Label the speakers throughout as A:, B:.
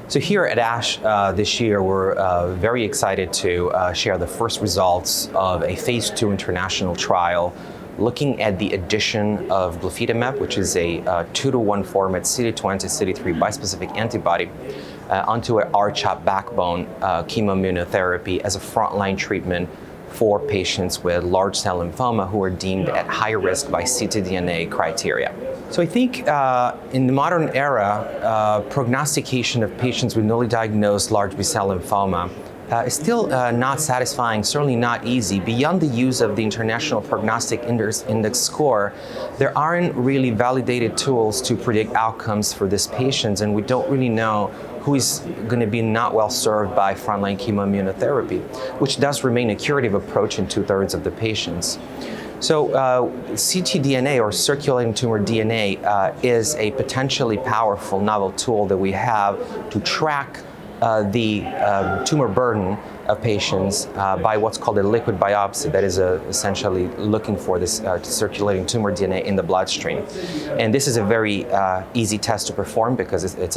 A: So here at ASH this year, we're very excited to share the first results of a phase 2 international trial looking at the addition of Glofitamab, which is a 2-to-1 format CD20/CD3 bispecific antibody, onto an R-CHOP backbone chemoimmunotherapy as a frontline treatment for patients with large cell lymphoma who are deemed at high risk by ctDNA criteria. So I think in the modern era, prognostication of patients with newly diagnosed large B-cell lymphoma is still not satisfying, certainly not easy. Beyond the use of the International Prognostic Index score, there aren't really validated tools to predict outcomes for these patients, and we don't really know who is going to be not well served by frontline chemoimmunotherapy, which does remain a curative approach in 2/3 of the patients. So ctDNA, or circulating tumor DNA, is a potentially powerful novel tool that we have to track the tumor burden of patients by what's called a liquid biopsy, that is essentially looking for this circulating tumor DNA in the bloodstream. And this is a very easy test to perform because it's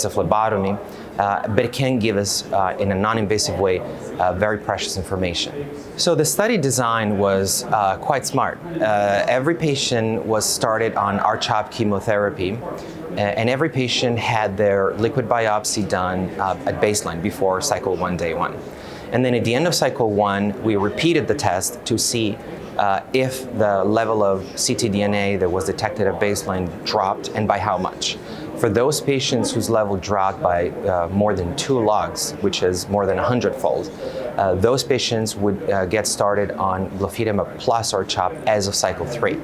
A: a phlebotomy, but it can give us, in a non-invasive way, very precious information. So the study design was quite smart. Every patient was started on R-CHOP chemotherapy, and every patient had their liquid biopsy done at baseline before cycle 1, day 1. And then at the end of cycle 1, we repeated the test to see if the level of ctDNA that was detected at baseline dropped, and by how much. For those patients whose level dropped by more than 2 logs, which is more than 100-fold, those patients would get started on Glofitamab plus R-CHOP as of cycle 3.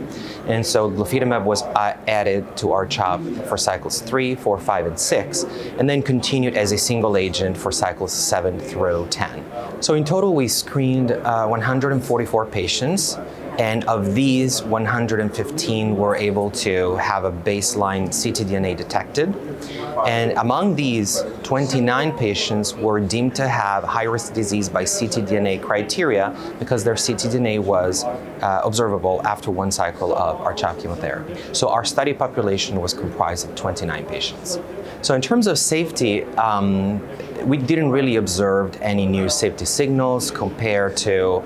A: And so Glofitamab was added to R-CHOP for cycles 3, 4, 5, and 6, and then continued as a single agent for cycles 7 through 10. So in total, we screened 144 patients. And of these, 115 were able to have a baseline ctDNA detected. And among these, 29 patients were deemed to have high-risk disease by ctDNA criteria because their ctDNA was observable after 1 cycle of R-CHOP chemotherapy. So our study population was comprised of 29 patients. So in terms of safety, we didn't really observe any new safety signals compared to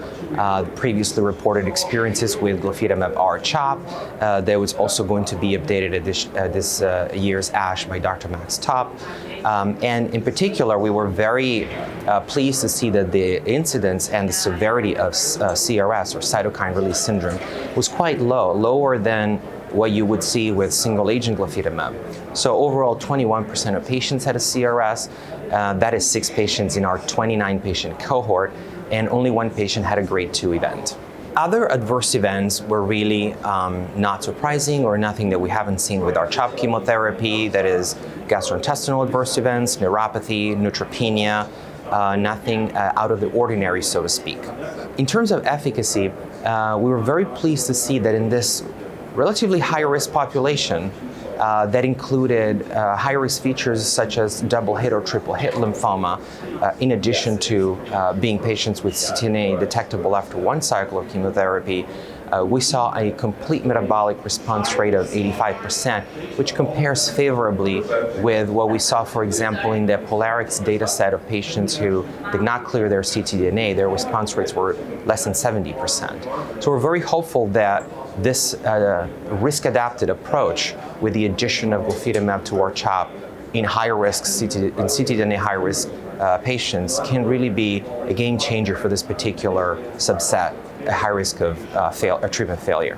A: previously reported experiences with Glofitamab R-CHOP. That was also going to be updated at this year's ASH by Dr. Max Top. And in particular, we were very pleased to see that the incidence and the severity of CRS, or cytokine release syndrome, was quite low, lower than what you would see with single-agent Glofitamab. So overall, 21% of patients had a CRS. That is 6 patients in our 29-patient cohort, and only 1 patient had a grade 2 event. Other adverse events were really not surprising, or nothing that we haven't seen with our CHOP chemotherapy, that is gastrointestinal adverse events, neuropathy, neutropenia, nothing out of the ordinary, so to speak. In terms of efficacy, we were very pleased to see that in this relatively high-risk population that included high-risk features such as double-hit or triple-hit lymphoma, in addition to being patients with ctDNA detectable after 1 cycle of chemotherapy. We saw a complete metabolic response rate of 85%, which compares favorably with what we saw, for example, in the Polarix data set of patients who did not clear their ctDNA. Their response rates were less than 70%. So we're very hopeful that this risk-adapted approach with the addition of Glofitamab to R-CHOP in high-risk ctDNA high-risk patients can really be a game changer for this particular subset at high risk of treatment failure.